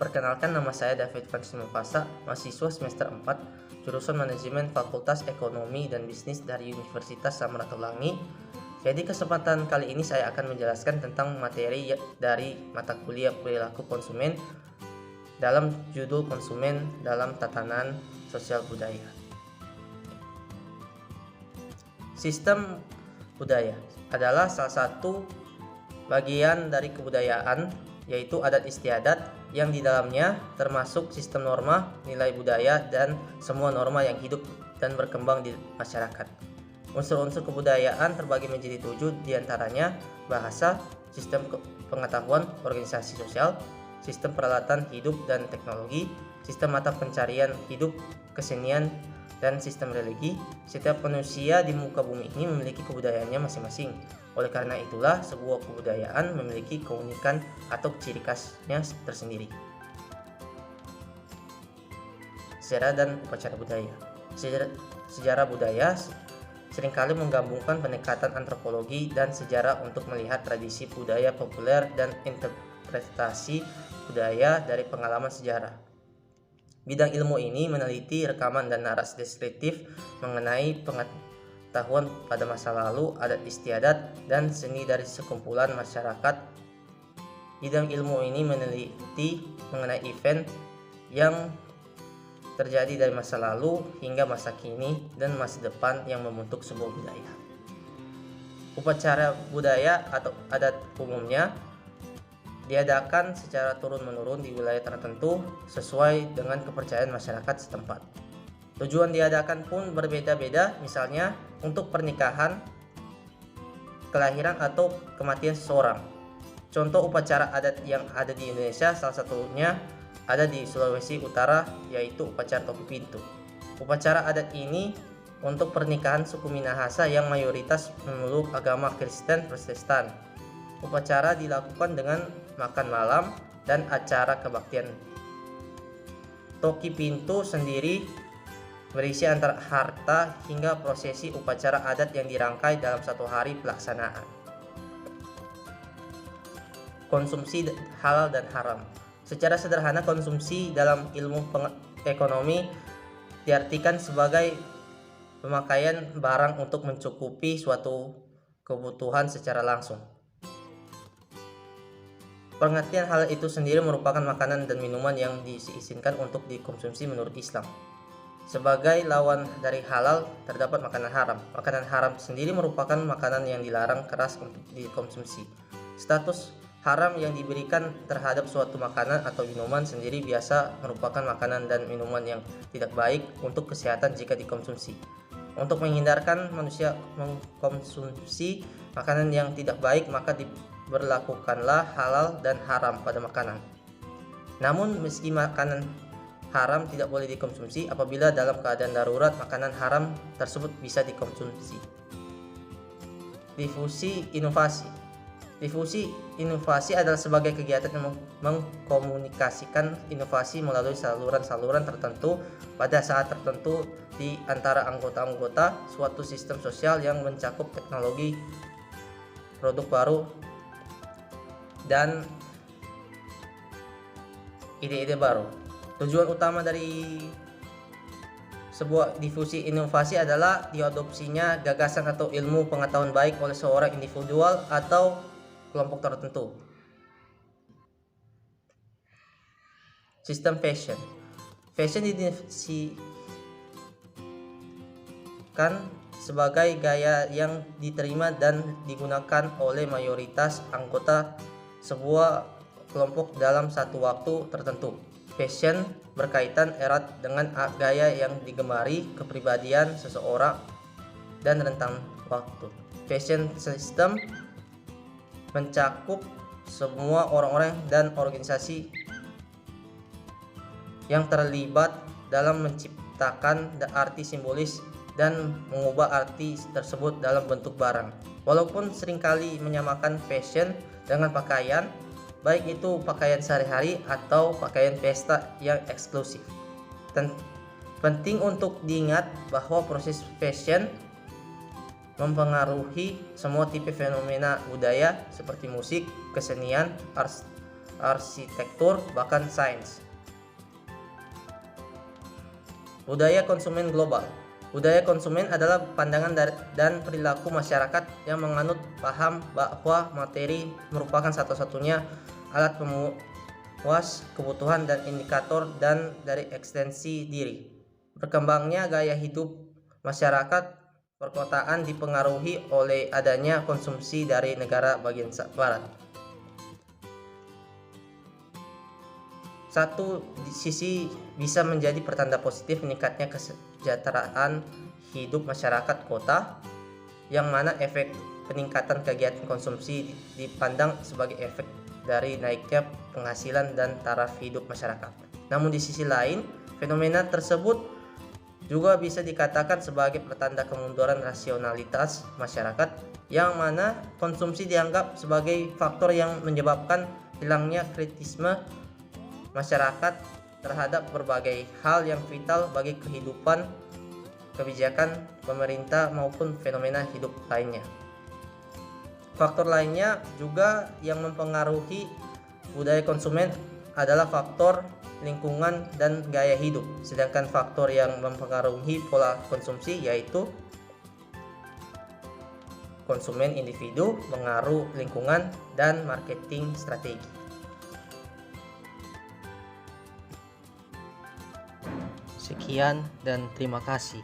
Perkenalkan, nama saya David Francis Mufasa, mahasiswa semester 4, jurusan Manajemen Fakultas Ekonomi dan Bisnis dari Universitas Samratulangi. Jadi kesempatan kali ini saya akan menjelaskan tentang materi dari mata kuliah perilaku konsumen dalam judul konsumen dalam tatanan sosial budaya. Sistem budaya adalah salah satu bagian dari kebudayaan, yaitu adat istiadat yang di dalamnya termasuk sistem norma, nilai budaya, dan semua norma yang hidup dan berkembang di masyarakat. Unsur-unsur kebudayaan terbagi menjadi 7, diantaranya bahasa, sistem pengetahuan, organisasi sosial, sistem peralatan hidup dan teknologi, sistem mata pencarian hidup, kesenian, dan sistem religi. Setiap manusia di muka bumi ini memiliki kebudayaannya masing-masing. Oleh karena itulah, sebuah kebudayaan memiliki keunikan atau ciri khasnya tersendiri. Sejarah dan upacara budaya. Sejarah budaya seringkali menggabungkan pendekatan antropologi dan sejarah untuk melihat tradisi budaya populer dan interpretasi budaya dari pengalaman sejarah. Bidang ilmu ini meneliti rekaman dan narasi deskriptif mengenai pengetahuan pada masa lalu, adat istiadat, dan seni dari sekumpulan masyarakat. Bidang ilmu ini meneliti mengenai event yang terjadi dari masa lalu hingga masa kini dan masa depan yang membentuk sebuah budaya. Upacara budaya atau adat umumnya diadakan secara turun-menurun di wilayah tertentu sesuai dengan kepercayaan masyarakat setempat. Tujuan diadakan pun berbeda-beda, misalnya untuk pernikahan, kelahiran, atau kematian seseorang. Contoh upacara adat yang ada di Indonesia salah satunya ada di Sulawesi Utara, yaitu upacara Topi Pintu. Upacara adat ini untuk pernikahan suku Minahasa yang mayoritas memeluk agama Kristen Protestan. Upacara dilakukan dengan makan malam dan acara kebaktian. Toki Pintu sendiri berisi antara harta hingga prosesi upacara adat yang dirangkai dalam satu hari pelaksanaan. Konsumsi halal dan haram. Secara sederhana, konsumsi dalam ilmu ekonomi diartikan sebagai pemakaian barang untuk mencukupi suatu kebutuhan secara langsung. Pengertian hal itu sendiri merupakan makanan dan minuman yang diizinkan untuk dikonsumsi menurut Islam. Sebagai lawan dari halal terdapat makanan haram. Makanan haram sendiri merupakan makanan yang dilarang keras untuk dikonsumsi. Status haram yang diberikan terhadap suatu makanan atau minuman sendiri biasa merupakan makanan dan minuman yang tidak baik untuk kesehatan jika dikonsumsi. Untuk menghindarkan manusia mengkonsumsi makanan yang tidak baik, maka diberlakukanlah halal dan haram pada makanan. Namun meski makanan haram tidak boleh dikonsumsi, apabila dalam keadaan darurat makanan haram tersebut bisa dikonsumsi. Difusi inovasi adalah sebagai kegiatan yang mengkomunikasikan inovasi melalui saluran-saluran tertentu pada saat tertentu di antara anggota-anggota suatu sistem sosial yang mencakup teknologi, produk baru, dan ide-ide baru. Tujuan utama dari sebuah difusi inovasi adalah diadopsinya gagasan atau ilmu pengetahuan baik oleh seorang individual atau kelompok tertentu. Sistem fashion didefinisikan sebagai gaya yang diterima dan digunakan oleh mayoritas anggota sebuah kelompok dalam satu waktu tertentu. Fashion berkaitan erat dengan gaya yang digemari, kepribadian seseorang, dan rentang waktu. Fashion system mencakup semua orang-orang dan organisasi yang terlibat dalam menciptakan arti simbolis dan mengubah arti tersebut dalam bentuk barang. Walaupun seringkali menyamakan fashion dengan pakaian, baik itu pakaian sehari-hari atau pakaian pesta yang eksklusif. Penting untuk diingat bahwa proses fashion mempengaruhi semua tipe fenomena budaya seperti musik, kesenian, arsitektur, bahkan sains. Budaya konsumen global. Budaya konsumen adalah pandangan dan perilaku masyarakat yang menganut paham bahwa materi merupakan satu-satunya alat pemuas kebutuhan dan indikator dan dari ekstensi diri. Berkembangnya gaya hidup masyarakat perkotaan dipengaruhi oleh adanya konsumsi dari negara bagian barat. Satu sisi bisa menjadi pertanda positif meningkatnya kesejahteraan hidup masyarakat kota, yang mana efek peningkatan kegiatan konsumsi dipandang sebagai efek dari naiknya penghasilan dan taraf hidup masyarakat. Namun di sisi lain, fenomena tersebut juga bisa dikatakan sebagai pertanda kemunduran rasionalitas masyarakat, yang mana konsumsi dianggap sebagai faktor yang menyebabkan hilangnya kritisme masyarakat terhadap berbagai hal yang vital bagi kehidupan, kebijakan pemerintah maupun fenomena hidup lainnya. Faktor lainnya juga yang mempengaruhi budaya konsumen adalah faktor lingkungan dan gaya hidup, sedangkan faktor yang mempengaruhi pola konsumsi yaitu konsumen individu, pengaruh lingkungan, dan marketing strategi. Sekian dan terima kasih.